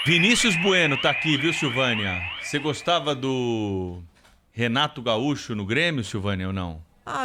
Vinícius Bueno tá aqui, viu, Silvânia? Você gostava do Renato Gaúcho no Grêmio, Silvânia, ou não?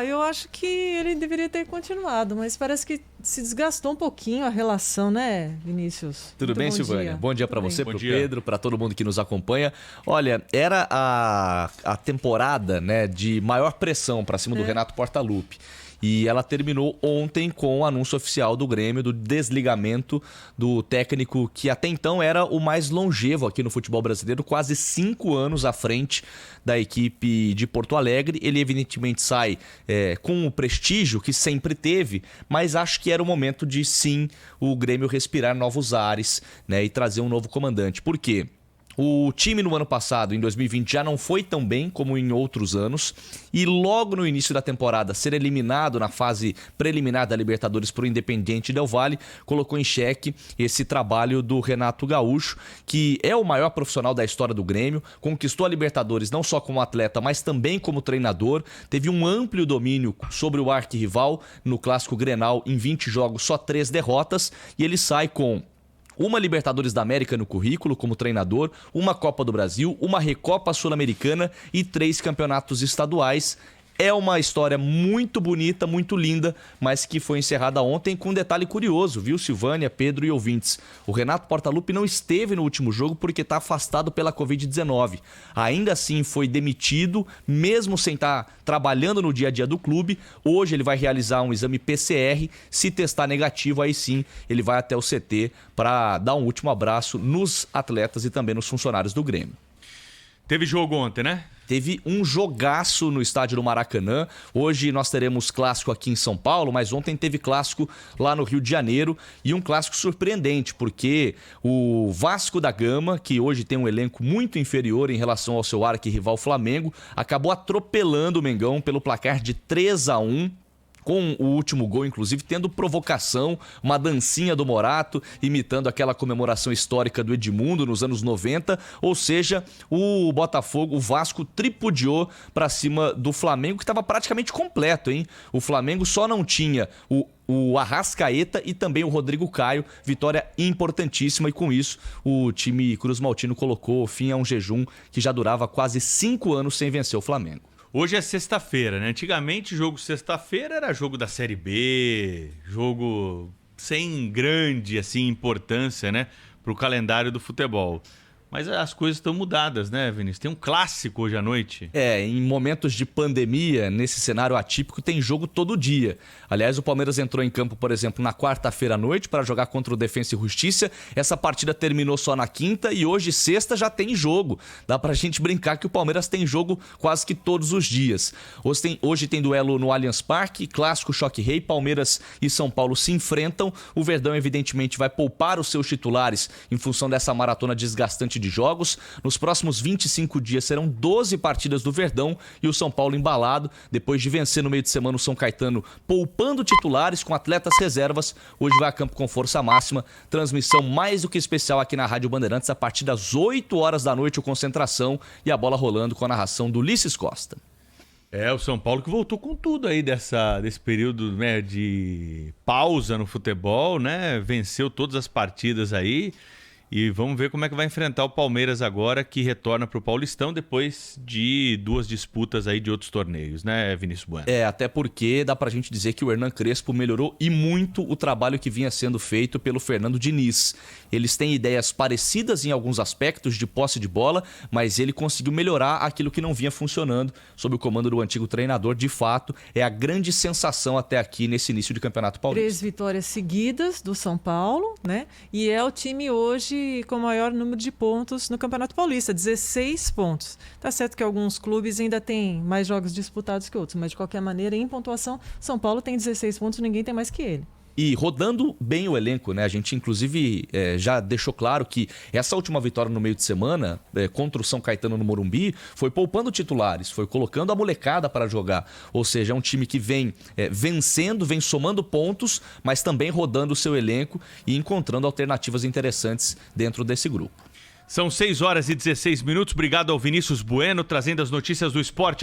Eu acho que ele deveria ter continuado, mas parece que se desgastou um pouquinho a relação, né, Vinícius? Tudo bem, Silvânia? Dia. Bom dia para você, pro dia. Pedro, para todo mundo que nos acompanha. Olha, era a temporada, né, de maior pressão para cima do Renato Portaluppi. E ela terminou ontem com o anúncio oficial do Grêmio do desligamento do técnico que até então era o mais longevo aqui no futebol brasileiro, quase 5 anos à frente da equipe de Porto Alegre. Ele evidentemente sai com o prestígio que sempre teve, mas acho que era o momento de sim o Grêmio respirar novos ares, né, e trazer um novo comandante. Por quê? O time no ano passado, em 2020, já não foi tão bem como em outros anos. E logo no início da temporada, ser eliminado na fase preliminar da Libertadores por Independiente Del Valle, colocou em xeque esse trabalho do Renato Gaúcho, que é o maior profissional da história do Grêmio, conquistou a Libertadores não só como atleta, mas também como treinador, teve um amplo domínio sobre o arquirrival no Clássico Grenal em 20 jogos, só 3 derrotas, e ele sai com uma Libertadores da América no currículo como treinador, uma Copa do Brasil, uma Recopa Sul-Americana e 3 campeonatos estaduais. É uma história muito bonita, muito linda, mas que foi encerrada ontem com um detalhe curioso, viu, Silvânia, Pedro e ouvintes? O Renato Portaluppi não esteve no último jogo porque está afastado pela Covid-19. Ainda assim foi demitido, mesmo sem estar trabalhando no dia a dia do clube. Hoje ele vai realizar um exame PCR. Se testar negativo, aí sim ele vai até o CT para dar um último abraço nos atletas e também nos funcionários do Grêmio. Teve jogo ontem, né? Teve um jogaço no estádio do Maracanã. Hoje nós teremos clássico aqui em São Paulo, mas ontem teve clássico lá no Rio de Janeiro. E um clássico surpreendente, porque o Vasco da Gama, que hoje tem um elenco muito inferior em relação ao seu arquirrival Flamengo, acabou atropelando o Mengão pelo placar de 3-1. Com o último gol, inclusive, tendo provocação, uma dancinha do Morato, imitando aquela comemoração histórica do Edmundo nos anos 90. Ou seja, o Botafogo, o Vasco, tripudiou para cima do Flamengo, que estava praticamente completo, hein? O Flamengo só não tinha o Arrascaeta e também o Rodrigo Caio. Vitória importantíssima, e com isso o time Cruz Maltino colocou fim a um jejum que já durava quase 5 anos sem vencer o Flamengo. Hoje é sexta-feira, né? Antigamente, jogo sexta-feira era jogo da Série B, jogo sem grande assim, importância, né, para o calendário do futebol. Mas as coisas estão mudadas, né, Vinícius? Tem um clássico hoje à noite. Em momentos de pandemia, nesse cenário atípico, tem jogo todo dia. Aliás, o Palmeiras entrou em campo, por exemplo, na quarta-feira à noite para jogar contra o Defensa e Justiça. Essa partida terminou só na quinta e hoje, sexta, já tem jogo. Dá pra gente brincar que o Palmeiras tem jogo quase que todos os dias. Hoje tem duelo no Allianz Parque, clássico Choque Rei, Palmeiras e São Paulo se enfrentam. O Verdão, evidentemente, vai poupar os seus titulares em função dessa maratona desgastante de jogos. Nos próximos 25 dias serão 12 partidas do Verdão e o São Paulo embalado, depois de vencer no meio de semana o São Caetano, poupando titulares com atletas reservas. Hoje vai a campo com força máxima. Transmissão mais do que especial aqui na Rádio Bandeirantes a partir das 8 horas da noite, o Concentração, e a bola rolando com a narração do Ulisses Costa. O São Paulo que voltou com tudo aí desse período, né, de pausa no futebol, né? Venceu todas as partidas aí. E vamos ver como é que vai enfrentar o Palmeiras agora, que retorna para o Paulistão depois de 2 disputas aí de outros torneios, né, Vinícius Bueno? Até porque dá pra gente dizer que o Hernan Crespo melhorou e muito o trabalho que vinha sendo feito pelo Fernando Diniz. Eles têm ideias parecidas em alguns aspectos de posse de bola, mas ele conseguiu melhorar aquilo que não vinha funcionando sob o comando do antigo treinador. De fato, é a grande sensação até aqui nesse início de Campeonato Paulista. 3 vitórias seguidas do São Paulo, né? E é o time hoje com o maior número de pontos no Campeonato Paulista, 16 pontos. Tá certo que alguns clubes ainda têm mais jogos disputados que outros, mas de qualquer maneira, em pontuação, São Paulo tem 16 pontos, ninguém tem mais que ele. E rodando bem o elenco, né? A gente, inclusive, já deixou claro que essa última vitória no meio de semana, contra o São Caetano no Morumbi, foi poupando titulares, foi colocando a molecada para jogar. Ou seja, é um time que vem vencendo, vem somando pontos, mas também rodando o seu elenco e encontrando alternativas interessantes dentro desse grupo. São 6 horas e 16 minutos. Obrigado ao Vinícius Bueno, trazendo as notícias do esporte.